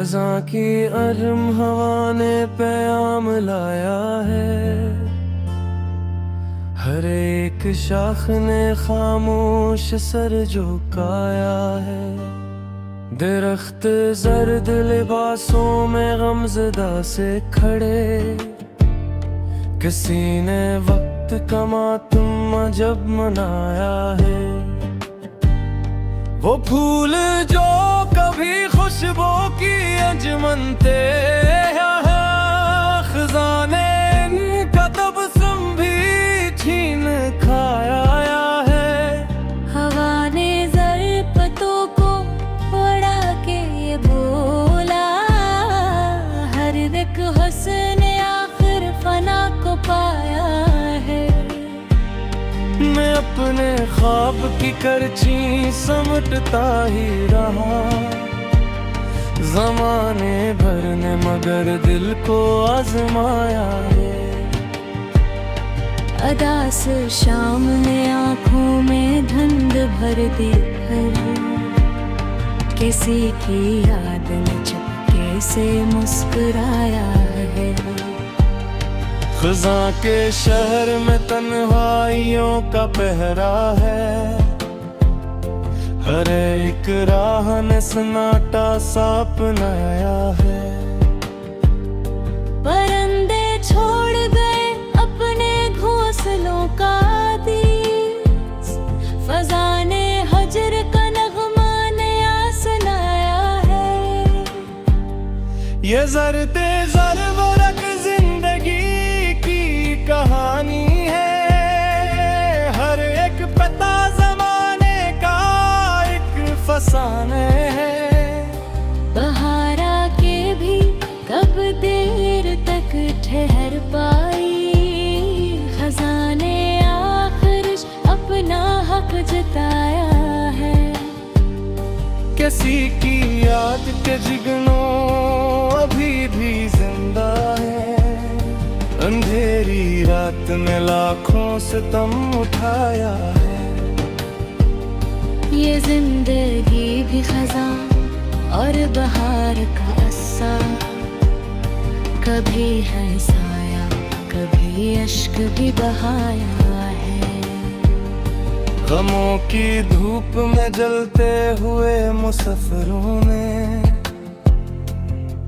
खजा की अर्म हवा ने पैगाम लाया है, हर एक शाख ने खामोश सर झुकाया है। दरख्त जर्द लिबासों में गमज़दा से खड़े, किसी ने वक्त का मातम जब मनाया है। वो फूल जो कभी खुशबू की अंजुमन थे, खजाने इनका तबस्सुम भी छीन खाया है। हवा ने ज़रपतों को उड़ा के ये बोला, हर एक हुस्न आखिर फना को पाया है। मैं अपने ख्वाब की करची समटता ही रहा, ज़माने भर ने मगर दिल को आजमाया है। अदास शाम ने आँखों में धुंध भर दी, किसी की याद ने चुपके से मुस्कुराया है। खजा के शहर में तन्हाइयों का पहरा है, हर एक राह ने सन्नाटा सा अपनाया है। परिंदे छोड़ गए अपने घोंसलों का दीस, फजा ने हजर का नगमा नया सुनाया है। ये ज़र्दे ज़रवरक जिंदगी की कहानी है, हर एक पता ज़माने का एक फसाने है। बहारा के भी कब देर तक ठहर पाई, खजाने आखिर अपना हक जताया है। किसी की याद के जिगनों अभी भी जिंदा है, अंधेरी रात में लाखों सितम उठाया है। ये जिंदगी भी खजा और बहार का अस्सा, कभी है साया कभी अश्क भी बहाया है। गमों की धूप में जलते हुए मुसाफिरों ने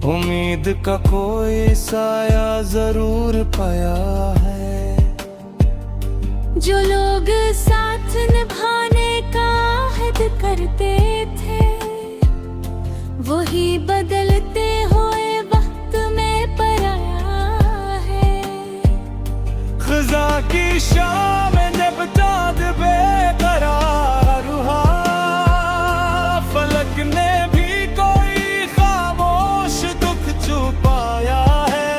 उम्मीद का कोई साया जरूर पाया है। जो लोग साथ निभाने का अहद करते थे, वही बदलते हुए वक्त में पराया है। खजा की शाम में जब चाँद बेकरार हुआ, फलक ने भी कोई खामोश दुख छुपाया है।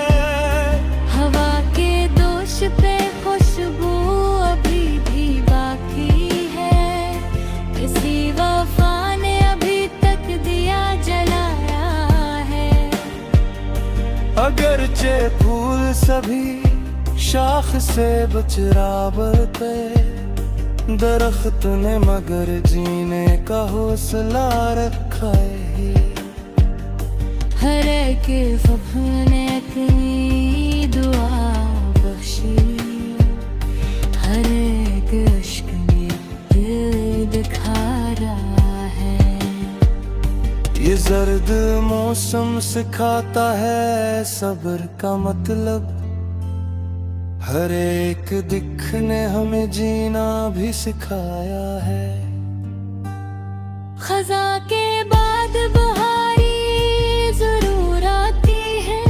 हवा के दोष पे खुशबू अभी भी बाकी है, किसी वफा ने अभी तक दिया जलाया है। अगरचे फूल सभी शाख से बचरावर पे, दरख्त ने मगर जीने का हौसला रखा है। हर एक वफा ने अपनी दुआ बख्शी, हर एक इश्क में दिल दिखा रहा है। ये जर्द मौसम सिखाता है सब्र का मतलब, हर एक दिख ने हमें जीना भी सिखाया है। खजा के बाद बहारी जरूर आती है,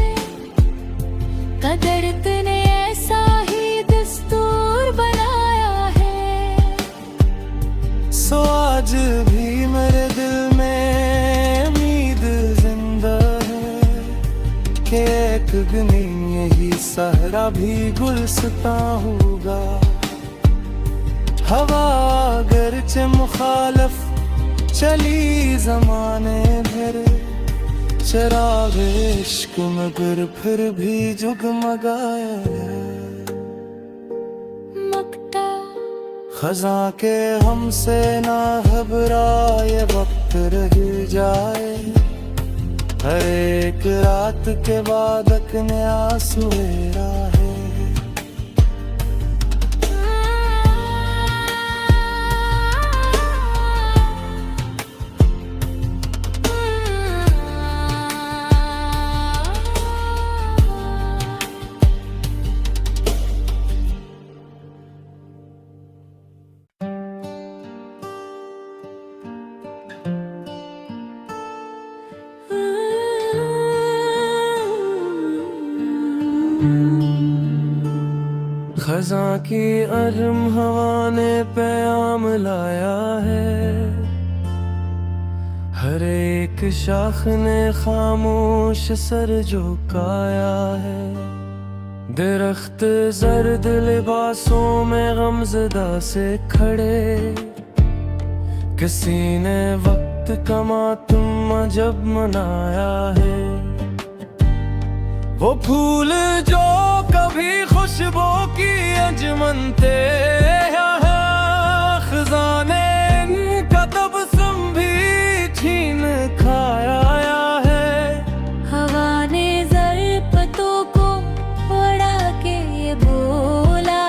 कदरत ने ऐसा ही दस्तूर बनाया है। सो आज भी मेरे दिल में उम्मीद जिंदा है, कि एक दिन यही सहरा भी गुलस्तां होगा। हवा अगरचे मुखालफ चली जमाने भर, चिराग इश्क मगर फिर भी जगमगाया है। मकता खजा के हमसे ना घबराए, वक्त रह जाए हर एक रात के बाद एक नया सवेरा है। खज़ां की अर्म हवा ने पैगाम लाया है, हर एक शाख ने खामोश सर झुकाया है। दरख्त जर्द लिबासों में गमज़दा से खड़े, किसी ने वक्त का मातम जब मनाया है। वो फूल जो कभी खुशबू की अंजुमन थे, खज़ाने इनका तबस्सुम भी छीन खाया है। हवा ने ज़रपतों को उड़ा के ये बोला,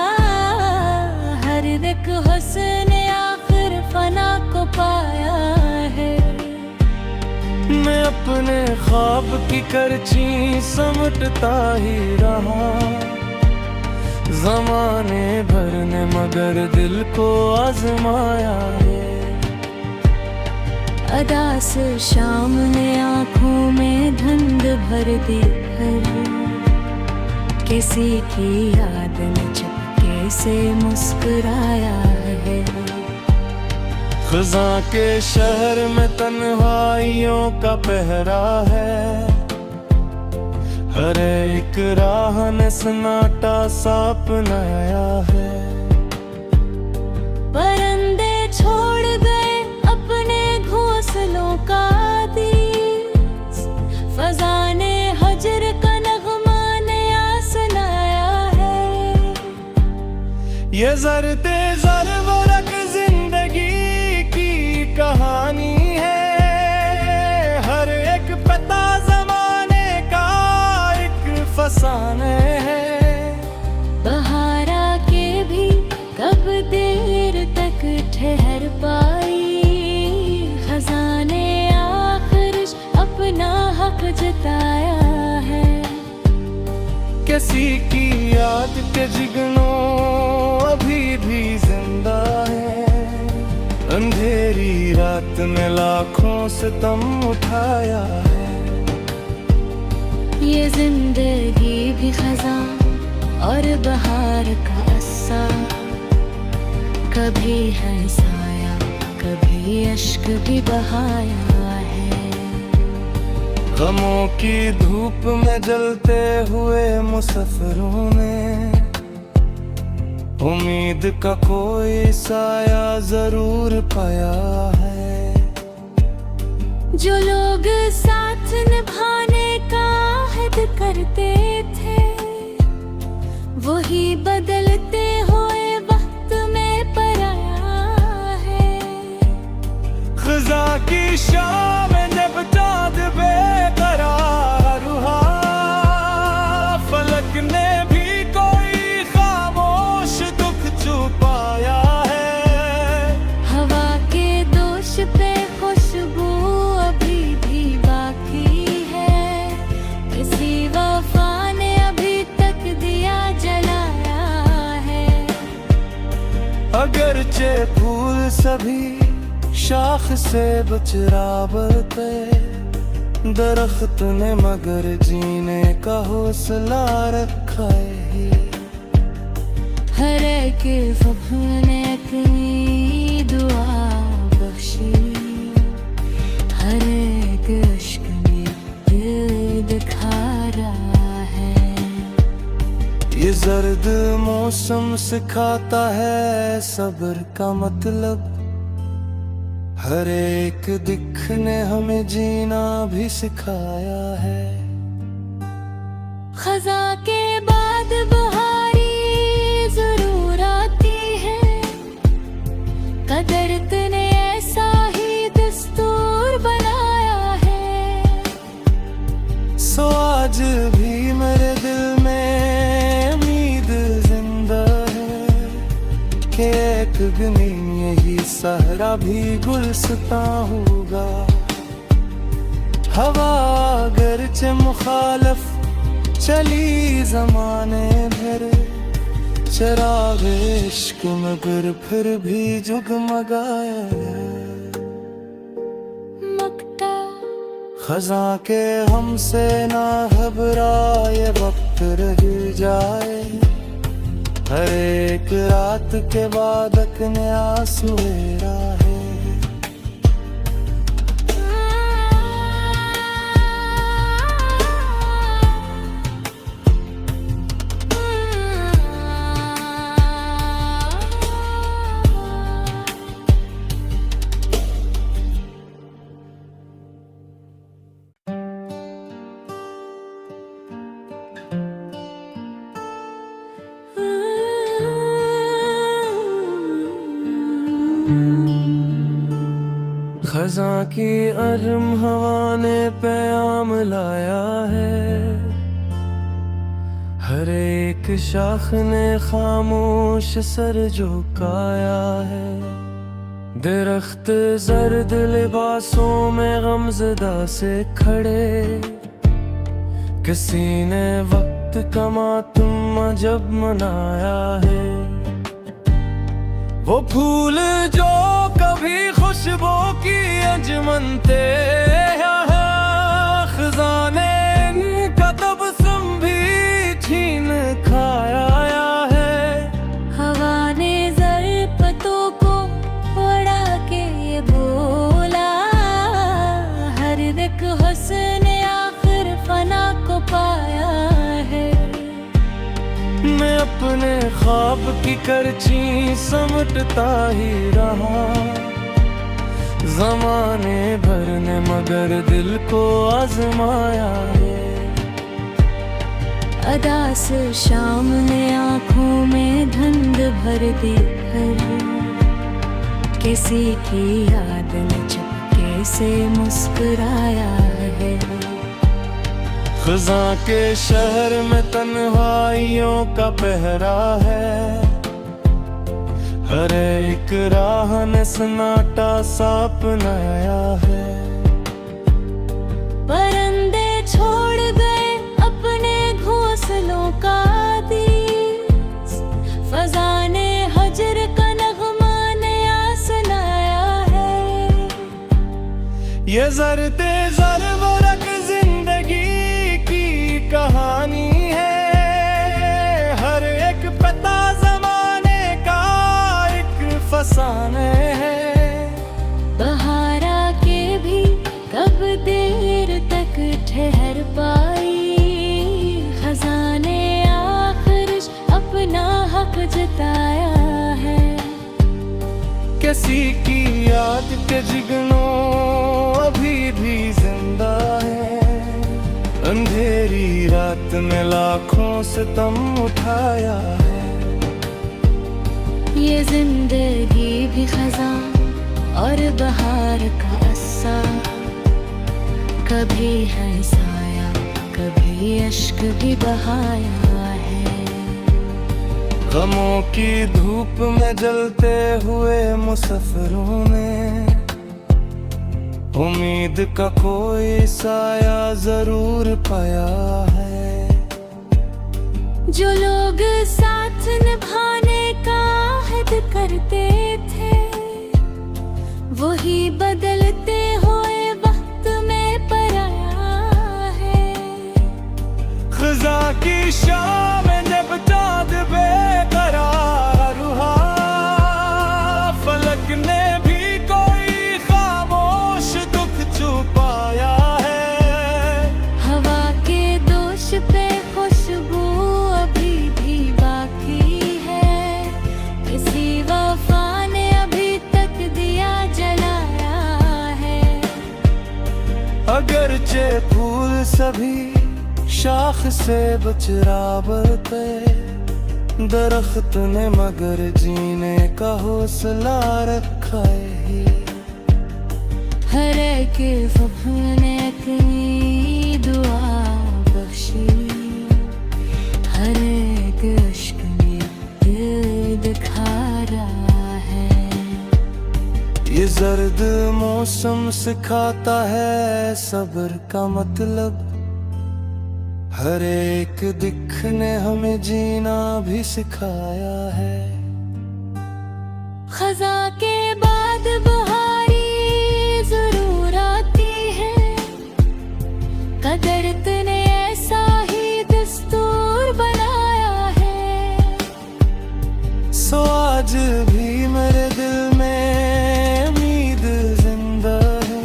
हर एक हुस्न आखिर फना को पाया है। मैं अपने ख्वाब की करची समटता ही रहा, ज़माने भर ने मगर दिल को आजमाया है। अदा से शाम ने आँखों में धुंध भर दी भर, किसी की याद ने चुपके से मुस्कुराया है। खज़ां के शहर में तन्हाइयों का पहरा है, हर एक राह ने सन्नाटा सा अपनाया है। परिंदे छोड़ गए अपने घोंसलों का दीस, फ़ज़ा ने हजर का नगमा नया सुनाया है। ये ज़र्दे ज़र वरक जिंदगी की कहानी है, हर एक पता ज़माने का एक फसाने है। बहारा के भी कब देर तक ठहर पाई, खज़ाने आखिर अपना हक जताया है। किसी की याद के जिगनों अभी भी जिंदा है, अंधेरी रात में लाखों सितम उठाया है। ये जिंदगी भी खज़ां और बहार का अस्सा, कभी हंसाया कभी अश्क भी बहाया है। गमों की धूप में जलते हुए मुसाफिरों ने उम्मीद का कोई साया जरूर पाया है। जो लोग साथ निभाने का अहद करते थे, वही बदलते हुए वक्त में पराया है। खज़ां की शाम जब चाँद बेकरार हुआ, फलक ने भी कोई खामोश दुख छुपाया है। हवा के दोष पे खुशबू अभी भी बाकी है, किसी वफा ने अभी तक दिया जलाया है। अगरचे फूल सभी शाख से बचरावते, दरख्त ने मगर जीने का हौसला रखा है। हर एक फख्र ने अपनी दुआ बख्शी, हर एक इश्क में दिल दिखा रहा है। ये जर्द मौसम सिखाता है सब्र का मतलब, हर एक दिख ने हमें जीना भी सिखाया है। खज़ां के बाद बहारी जरूर आती है, कदरत ने ऐसा ही दस्तूर बनाया है। एक दिन यही सहरा भी गुलस्ता होगा। हवा अगरचे मुखालफ चली जमाने भर, चिराग इश्क मगर फिर भी जगमगाया मकता खजा के हमसे ना घबराए, वक्त रह जाए हर एक रात के बाद एक नया सवेरा है। खजा की अरम हवा ने पैगाम लाया है, हर एक शाख ने खामोश सर झुकाया है। दरख्त जर्द लिबासों में गमज़दा से खड़े, किसी ने वक्त का मातम जब मनाया है। वो फूल जो कभी खुशबू की अंजुमन थे, खजाने इनका तबस्सुम भी छीन खाया है। हवा ने ज़रपतों को उड़ा के ये बोला, हर एक हुस्न आखिर फना को पाया है। मैं अपने ख्वाब की करची समटता ही रहा, ज़माने भर ने मगर दिल को आजमाया है। अदा से शाम ने आँखों में धुंध भर दी हर, किसी की याद ने चुपके से मुस्कुराया है। खजा के शहर में तन्हाइयों का पहरा है, हर एक राह ने सन्नाटा सा अपनाया है। परिंदे छोड़ गए अपने घोंसलों का दीस, फज़ा ने हजर का नगमा नया सुनाया है। ये ज़र्दे ज़रवरक जिंदगी की कहानी है, हर एक पता ज़माने का एक फसाने है। बहारा के भी कब देर तक ठहर पाई, खजाने आखिर अपना हक जताया है। किसी की याद के जिगनों अभी भी जिंदा है, अंधेरी रात में लाखों सितम उठाया है। ये जिंदगी भी खजा और बहार का अस्सा, कभी है साया कभी अश्क भी बहाया है। गमों की धूप में जलते हुए मुसाफिरों ने उम्मीद का कोई साया जरूर पाया है। जो लोग साथ निभाने का अहद करते थे, वही बदलते हुए वक्त में पराया है। खजा की शाम में जब चाँद बेकरार हुआ, फलक ने भी कोई खामोश दुख छुपाया है। हवा के दोष पे खुशबू अभी भी बाकी है, किसी वफा ने अभी तक दिया जलाया है। अगरचे फूल सभी शाख से बचरावते, दरख्त ने मगर जीने का हौसला रखा है। हर एक फूल ने अपनी दुआ बख्शी, हर एक अश्क में दिल दिखा रहा है। मौसम सिखाता है सब्र का मतलब, हर एक दिख ने हमें जीना भी सिखाया है। खजा के बाद बहारी जरूर आती है, कदरत ने ऐसा ही दस्तूर बनाया है। सो आज भी मेरे दिल में उम्मीद जिंदा है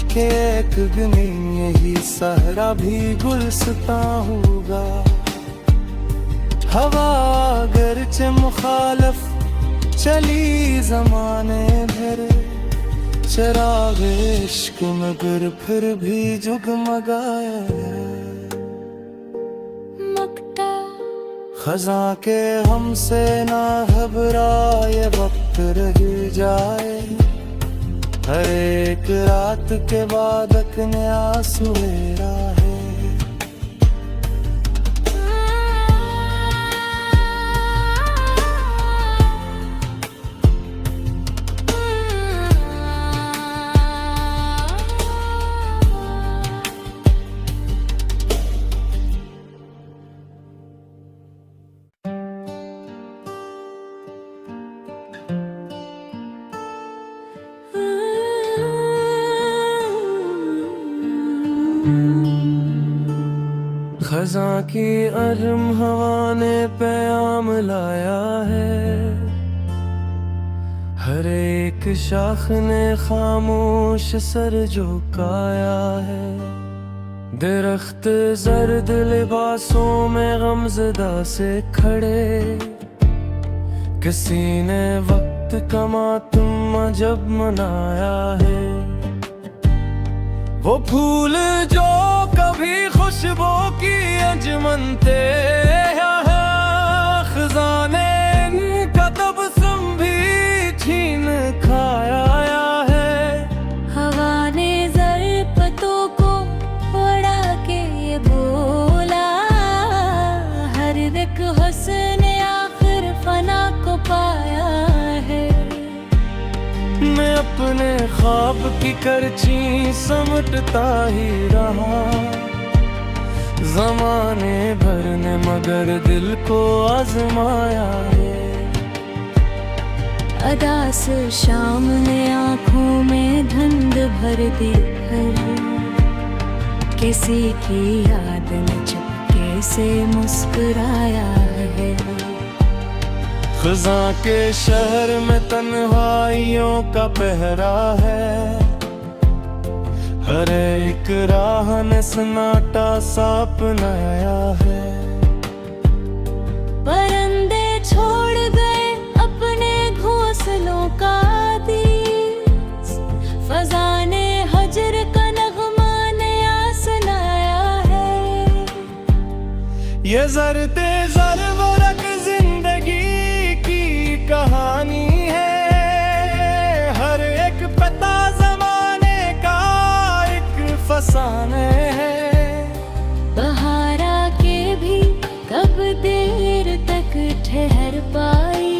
कि एक दिन यही सहरा भी गुलस्तां होगा। हवा अगरचे मुखालफ चली जमाने भर, चिराग इश्क मगर फिर भी जगमगाया है। मक्ता खजा के हमसे ना घबराए वक्त रह जाए, हर एक रात के बाद एक नया सवेरा है। खजा की अरम हवा ने पैगाम लाया है, हर एक शाख ने खामोश सर झुकाया है। दरख्त जर्द लिबासों में गमज़दा से खड़े, किसी ने वक्त का मातम जब मनाया है। वो फूल जो कभी खुशबू की अंजुमन थे, खजाने इनका तबस्सुम भी छीन खाया है। हवा ने ज़रपतों को उड़ा के ये बोला, हर एक हुस्न आखिर फना को पाया है। मैं अपने ख्वाब की करची समटता ही रहा, ज़माने भर ने मगर दिल को आजमाया है। अदा से शाम ने आँखों में धुंध भर दी भर, किसी की याद ने चुपके से मुस्कुराया है। खजा के शहर में तन्हाइयों का पहरा है, हर एक राह ने सन्नाटा सा अपनाया है। परिंदे छोड़ गए अपने घोंसलों का दीस, फजा ने हजर का नगमा नया सुनाया है। ये ज़र्दे ज़र वरक जिंदगी की कहानी है, हर एक पता ज़माने का एक फसाने है। बहारा के भी कब देर तक ठहर पाई,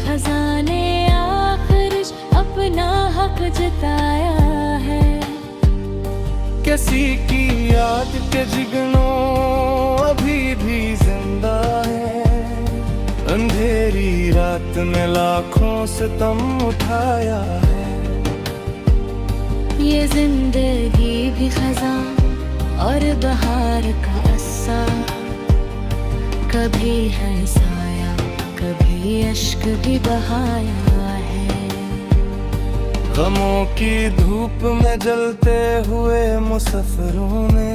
खजाने आखिर अपना हक जताया है। किसी की याद के जिगनों अभी भी जिंदा है, अंधेरी रात में लाखों सितम उठाया है। ये जिंदगी भी खजा और बहार का अस्सा, कभी है साया कभी अश्क भी बहाया है। गमों की धूप में जलते हुए मुसाफिरों ने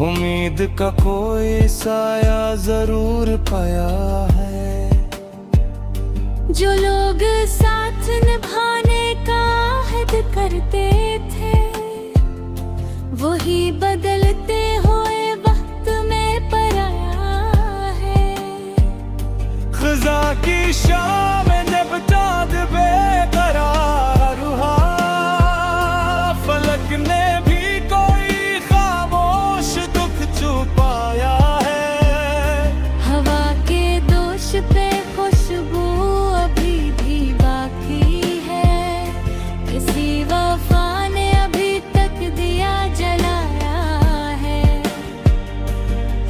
उम्मीद का कोई साया जरूर पाया है। जो लोग साथ निभाने का अहद करते थे, वही बदलते हुए वक्त में पराया है। खजा की शाम जब चाँद बेकरार हुआ, फलक ने भी कोई खामोश दुख छुपाया है। हवा के दोष पे खुशबू अभी भी बाकी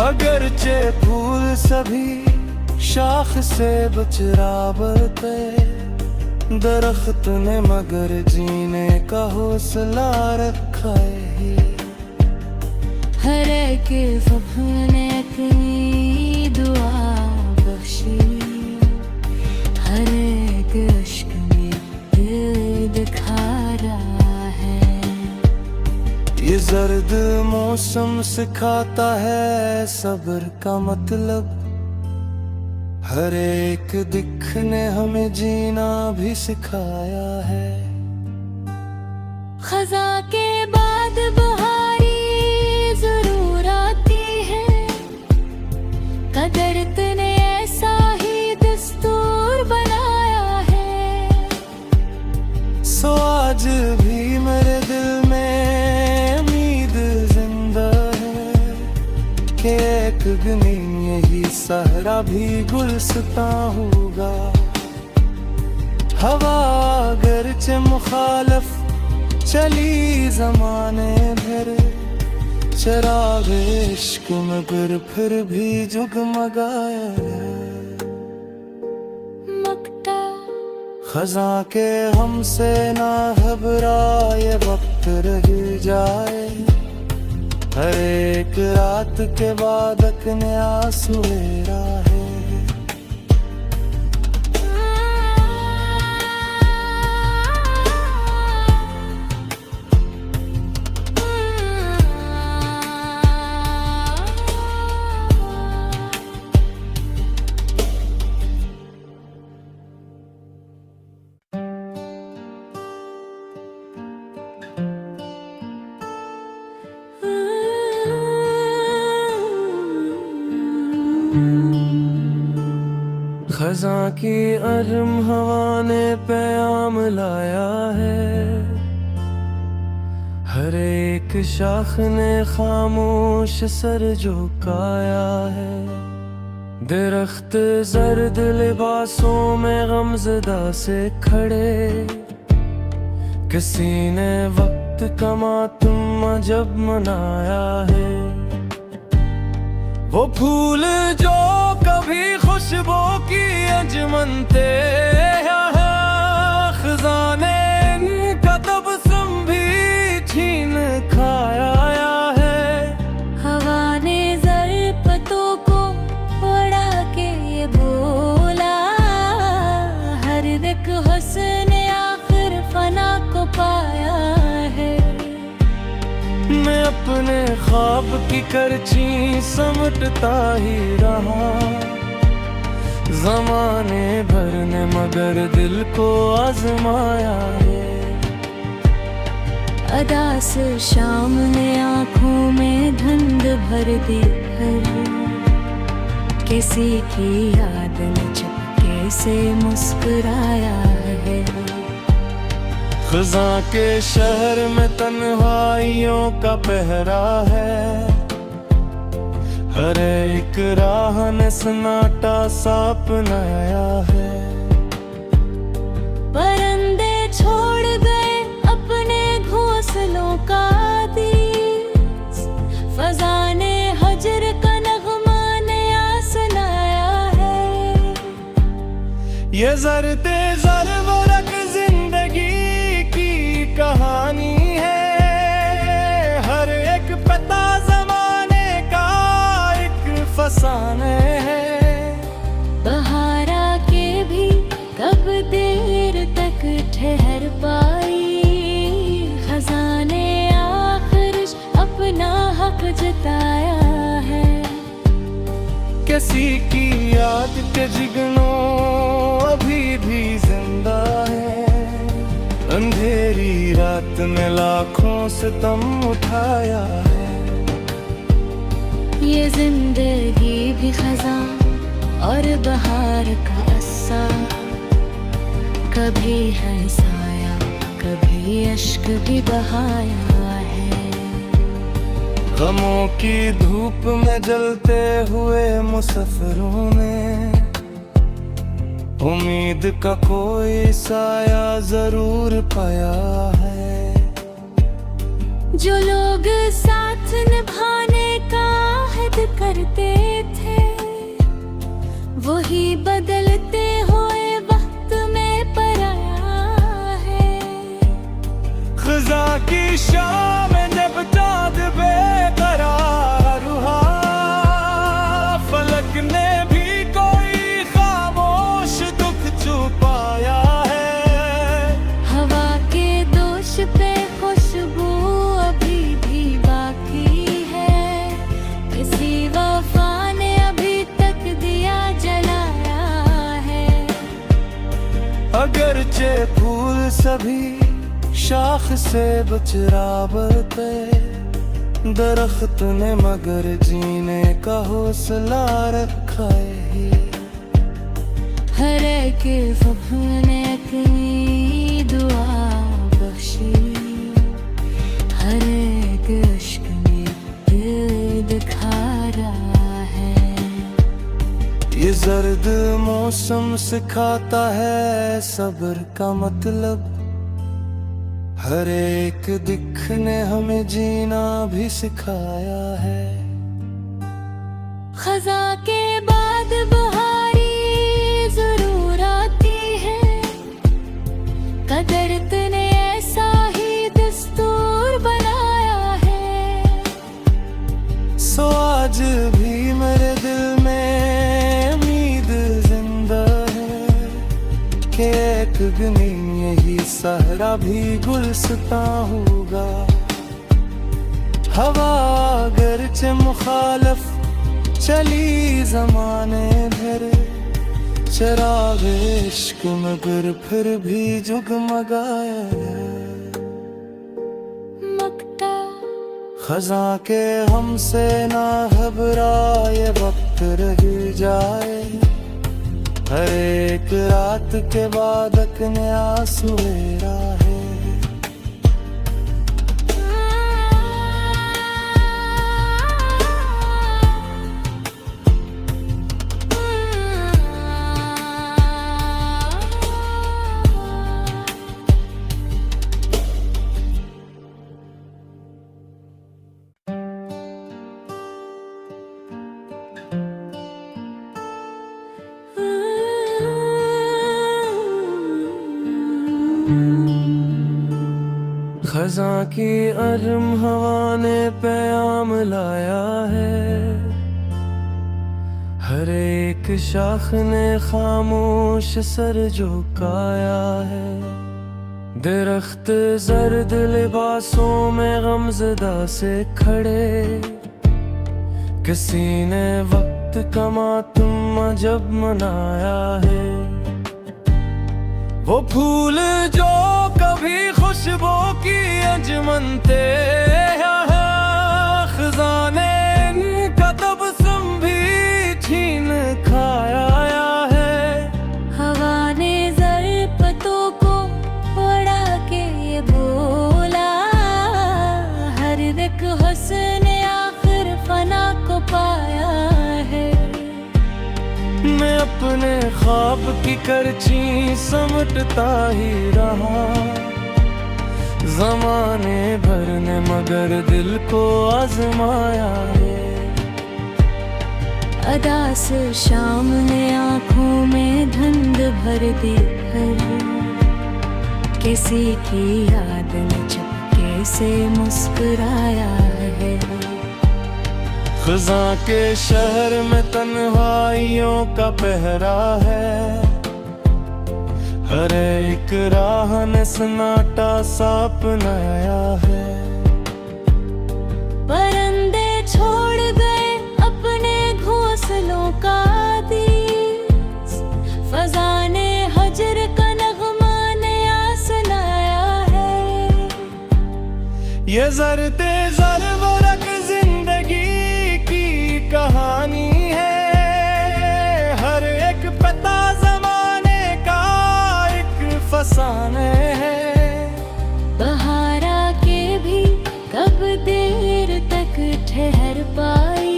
अगरचे फूल सभी शाख से बचराबते, दरख्त ने मगर जीने का हौसला रखा है। हर एक फख्र ने अपनी दुआ बख्शी, हर एक अश्क में दिल दिखा रहा है। ये जर्द मौसम सिखाता है सब्र का मतलब, हर एक दिख ने हमें जीना भी सिखाया है। खज़ा के बाद बहारी जरूर आती है, कदरत ने ऐसा ही दस्तूर बनाया है। सो आज भी मेरे दिल में उम्मीद जिंदा है कि एक दिन यही सहरा भी गुलस्ता होगा। हवा अगरचे मुखालफ चली जमाने भर, चराग इश्क मगर फिर भी जगमगाया मक्ता। खजा के हमसे ना घबराए, वक्त रह जाए, हर एक रात के बाद एक नया सवेरा है। खजा की अरम हवा ने पैगाम लाया है, हर एक शाख ने खामोश सर झुकाया है। दरख्त जर्द लिबासों में गमज़दा से खड़े, किसी ने वक्त का मातम जब मनाया है। वो फूल जो कभी खुशबू की अंजुमन थे, खजाने इनका तबस्सुम भी छीन खाया है। हवा ने ज़रपतों को उड़ा के ये बोला, हर एक हुस्न आखिर फना को पाया है। मैं अपने ख्वाब की करची समटता ही रहा, ज़माने भर ने मगर दिल को आजमाया है। अदा से शाम ने आँखों में धुंध भर दी भर, किसी की याद ने चुपके से मुस्कुराया है। खजा के शहर में तन्हाइयों का पहरा है, हर एक राह ने सन्नाटा सा अपनाया है। परिंदे छोड़ गए अपने घोंसलों का दीस, फज़ा ने हजर का नगमा नया सुनाया है। ये ज़र्दे ज़रवरक जिंदगी की कहानी है, हर एक पता ज़माने का एक फसाने है। बहारा के भी कब देर तक ठहर पाई, खजाने आखिर अपना हक जताया है। किसी की याद के जिगनों अभी भी जिंदा है, अंधेरी रात में लाखों सितम उठाया है। ये जिंदगी भी खजा और बहार का अस्सा, कभी है साया कभी अश्क भी बहाया है। गमों की धूप में जलते हुए मुसाफिरों ने उम्मीद का कोई साया जरूर पाया है। जो लोग साथ निभाने का अहद करते तेरी वफा ने अभी तक दिया जलाया है। अगरचे फूल सभी शाख से बचरावते, दरख्त ने मगर जीने का हौसला रखा है। हर एक फूल ने अपनी दुआ बख्शी, हर एक इश्क में दिल दिखा रहा है। ये जर्द मौसम सिखाता है सब्र का मतलब, हर एक दिख ने हमें जीना भी सिखाया है। खज़ा के बाद बहारी जरूर आती है, कदरत ने ऐसा ही दस्तूर बनाया है। सो आज भी मेरे दिल में उम्मीद जिंदा है कि एक दिन यही सहरा भी गुलस्तां होगा। हवा अगरचे मुखालफ चली जमाने भर, चिराग इश्क मगर फिर भी जगमगाया है। मक्ता खज़ा के हमसे ना घबराए, वक्त रह जाए। हर एक रात के बाद एक नया सवेरा है। खज़ां की अर्म हवा ने पैगाम लाया है, हर एक शाख ने खामोश सर झुकाया है। दरख्त जर्द लिबासों में गमज़दा से खड़े, किसी ने वक्त का मातम जब मनाया है। वो फूल जो कभी खुशबू की अंजुमन थे, खज़ां ने इनका तबस्सुम भी छीन खाया है। हवा ने ज़रपतों को उड़ा के ये बोला, हर एक हुस्न आखिर फना को पाया है। मैं अपने ख्वाब की करची समटता ही रहा, ज़माने भर ने मगर दिल को आजमाया है। अदा से शाम ने आँखों में धुंध भर दी भर, किसी की याद ने चुपके से मुस्कुराया है। खज़ां के शहर में तन्हाइयों का पहरा है, हर एक राह ने सन्नाटा सा अपनाया है। परिंदे छोड़ गए अपने घोंसलों का दीस, फ़ज़ा ने हजर का नगमा नया सुनाया है। ये ज़र्द ज़रवरक जिंदगी की कहानी है, हर एक पता ज़माने का एक फसाने है। बहारा के भी कब देर तक ठहर पाई,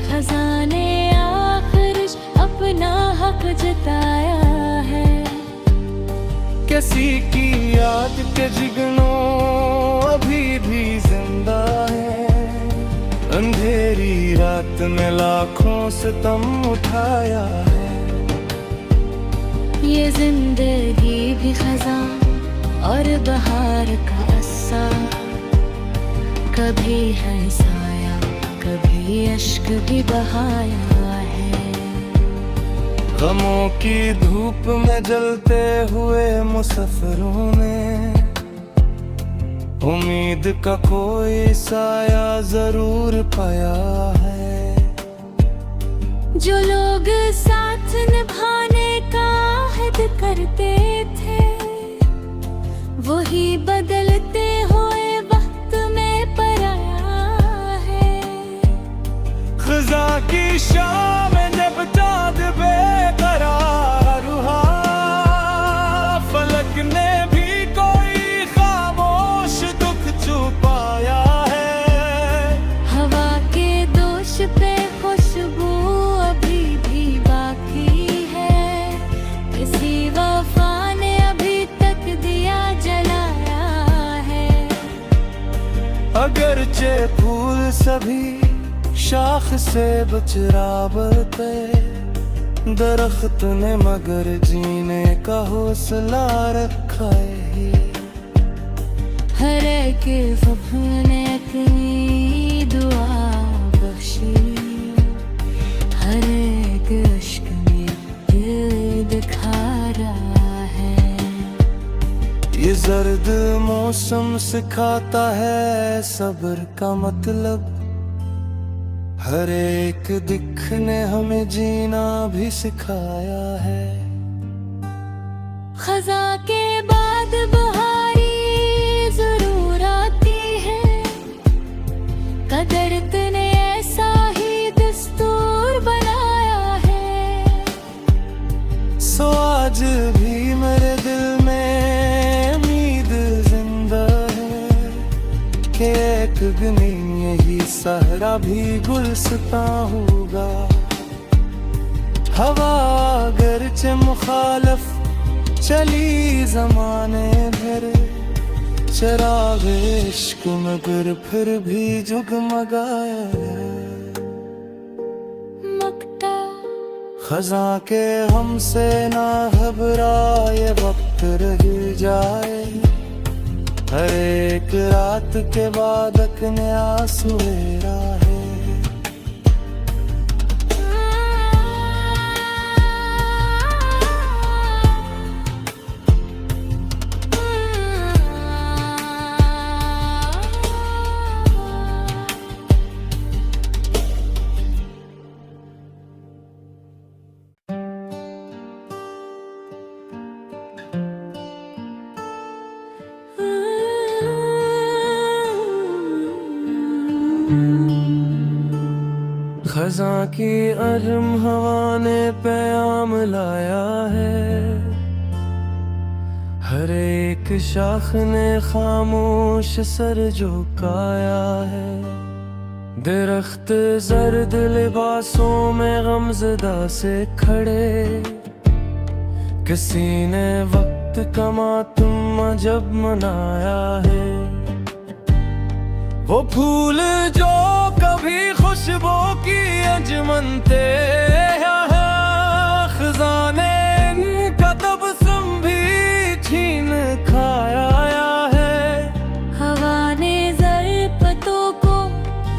खज़ां ने आखिर अपना हक जताया है। किसी की याद के जिगनों अभी भी जिंदा है, अंधेरी रात में लाखों सितम उठाया है। ये जिंदगी भी खज़ां और बहार का अस्सा, कभी है साया कभी अश्क भी बहाया है। गमों की धूप में जलते हुए मुसफिरों ने उम्मीद का कोई साया जरूर पाया है। जो लोग साथ निभाने का अहद करते थे, वही बदलते हुए वक्त में पराया है। खज़ा की शाम में जब चाँद बेकरार हुआ, फलक ने भी कोई खामोश दुख छुपाया है। हवा के दोष पे खुशबू अभी भी बाकी है, किसी वफा ने अभी तक दिया जलाया है। अगरचे फूल सभी शाख से बचरावते, दरख्त ने मगर जीने का हौसला रखा है। हर एक फफने अपनी दुआ बख्शी, हर एक इश्क में दिल दिखा रहा है। ये जर्द मौसम सिखाता है सब्र का मतलब, हर एक दिख ने हमें जीना भी सिखाया है। खज़ा के बाद बहारी जरूर आती है, कदरत ने ऐसा ही दस्तूर बनाया है। सो आज भी मेरे दिल में उम्मीद जिंदा है कि एक दिन यही सहरा भी गुलस्तां होगा। हवा अगरचे मुखालफ चली जमाने भर, चिराग इश्क मगर फिर भी जगमगाया है। मक्ता खज़ा के हमसे ना घबराए, वक्त रह जाए, हर एक रात के बाद एक नया सवेरा है। खज़ा की अर्म हवा ने पैगाम लाया है, हर एक शाख ने खामोश सर झुकाया है। दरख्त जर्द लिबासों में गमज़दा से खड़े, किसी ने वक्त का मातम जब मनाया है। वो फूल जो कभी खुशबू की अंजुमन थे, खज़ा ने इनका तबस्सुम भी छीन खाया है। हवा ने ज़रपतों को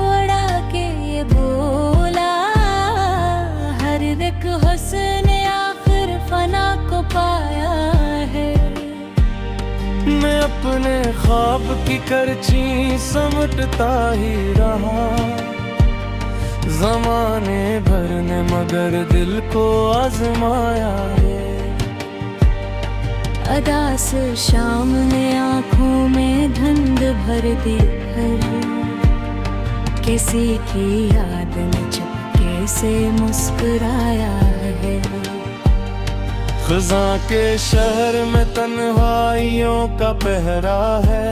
उड़ा के ये बोला, हर एक हुस्न आखिर फना को पाया है। मैं अपने ख्वाब की करची समटता ही रहा, ज़माने भर ने मगर दिल को आजमाया है। अदा से शाम ने आँखों में धुंध भर दी भर, किसी की याद ने चुपके से मुस्कुराया है। खज़ा के शहर में तन्हाइयों का पहरा है,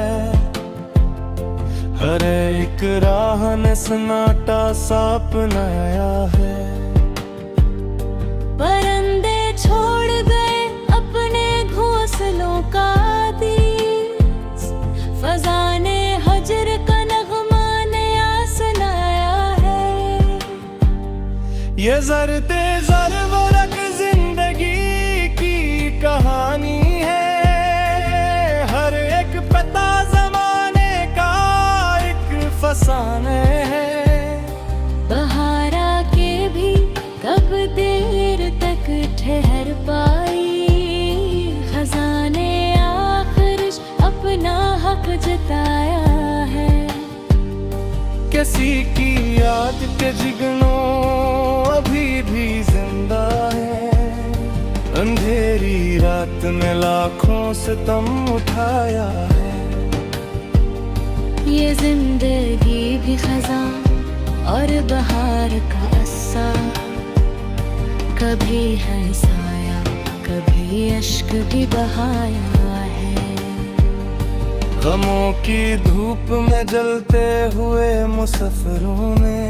हर एक राह ने सन्नाटा सा अपनाया है। परिंदे छोड़ गए अपने घोंसलों का दीस, फ़ज़ा ने हजर का नग़मा नया सुनाया है। ये ज़र्दे ज़रवरक जिंदगी की कहानी है, हर एक पता ज़माने का एक फसाने है। बहारा के भी कब देर तक ठहर पाई, खज़ा ने आखिर अपना हक जताया। किसी की याद के जिगनों अभी भी जिंदा है। अंधेरी रात में लाखों सितम उठाया है। ये जिंदगी भी खजा और बहार का अस्सा, कभी है साया कभी अश्क भी बहाया है। गमों की धूप में जलते हुए मुसाफिरों ने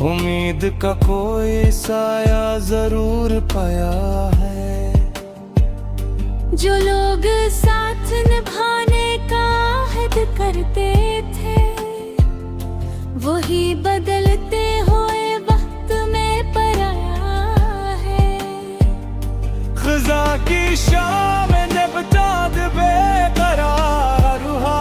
उम्मीद का कोई साया जरूर पाया है। जो लोग साथ निभाने का अहद करते थे, वही बदलते हुए वक्त में पराया है। खज़ा की शाम में जब चाँद बेकरार हुआ,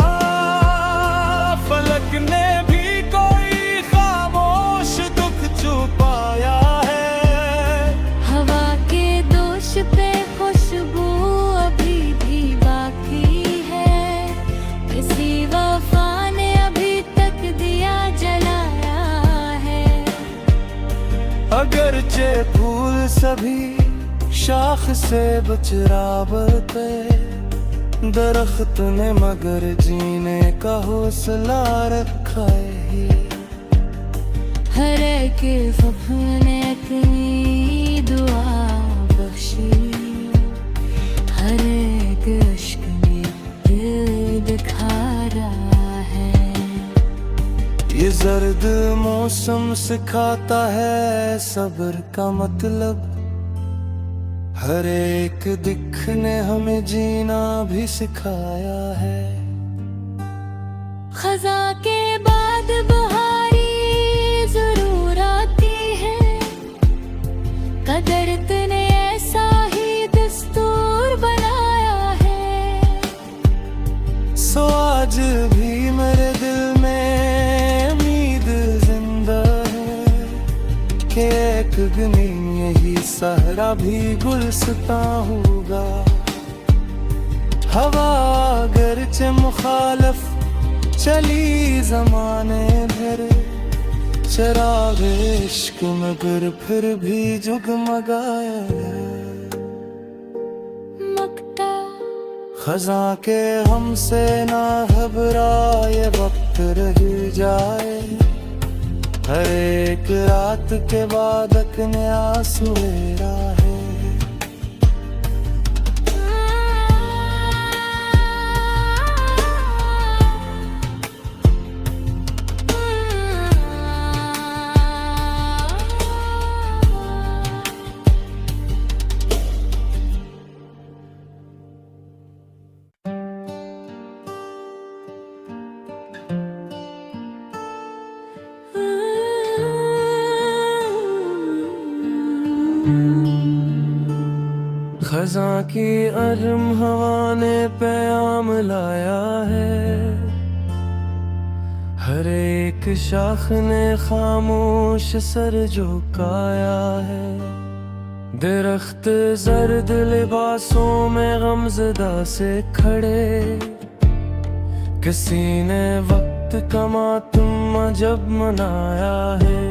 फलक ने भी कोई खामोश दुख छुपाया है। हवा के दोष पे खुशबू अभी भी बाकी है, किसी वफा ने अभी तक दिया जलाया है। अगरचे फूल सभी शाख से बचरावते, दरख्त ने मगर जीने का हौसला रखा है। हर एक अपने अपनी दुआ बख्शी, हर एक इश्क में दिल दिखा रहा है। ये जर्द मौसम सिखाता है सब्र का मतलब, हर एक दिख ने हमें जीना भी सिखाया है। खजा के बाद बहारी जरूर आती है, कदरत ने ऐसा ही दस्तूर बनाया है। सो आज भी मेरे दिल में उम्मीद जिंदा है कि एक दिन यही सहरा भी गुलस्ता होगा। हवा अगरचे मुखालफ चली जमाने भर, चिराग इश्क मगर फिर भी जगमगाया है। मक्ता खजा के हमसे ना घबराए वक्त रह जाए, हर एक रात के बाद एक नया सवेरा है। खजा की अरम हवा ने पैगाम लाया है, हर एक शाख ने खामोश सर झुकाया है। दरख्त जर्द लिबासों में गमज़दा से खड़े, किसी ने वक्त का मातम जब मनाया है।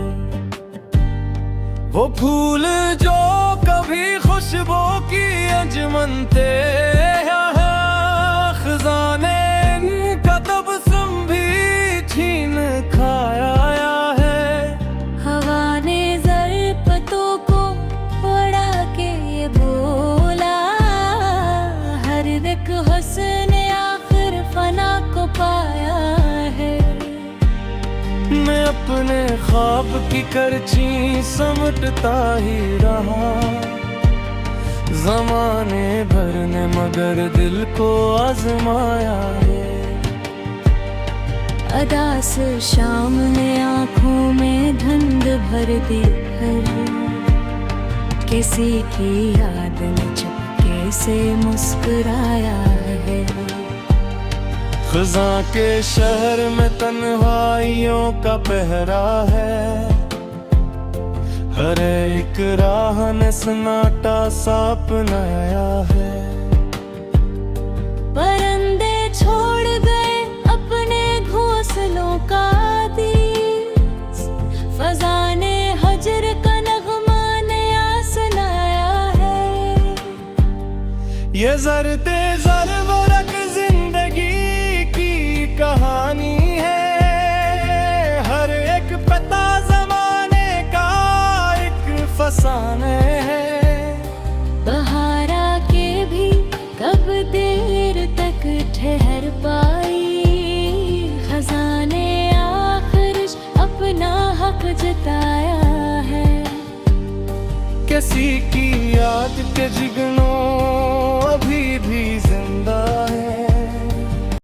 वो फूल जो कभी खुशबू की अंजुमन थे, खजाने इनका तबस्सुम भी छीन खाया है। हवा ने ज़रपतों को उड़ा के ये बोला, हर एक हुस्न आखिर फना को पाया है। मैं अपने ख्वाब की करची समटता ही रहा, ज़माने भर ने मगर दिल को आजमाया है। अदा से शाम ने आँखों में धुंध भर दी भर, किसी की याद ने चुपके से मुस्कुराया है। खज़ा के शहर में तन्हाइयों का पहरा है, हर एक राह ने सन्नाटा सा अपनाया है। परिंदे छोड़ गए अपने घोंसलों का ये ज़रते ज़रवरक जिंदगी की कहानी है, हर एक पता ज़माने का एक फसाने है। बहारा के भी कब देर तक ठहर पाई, खजाने आखिर अपना हक जताया है। किसी की याद के जिगनों अभी भी जिंदा है।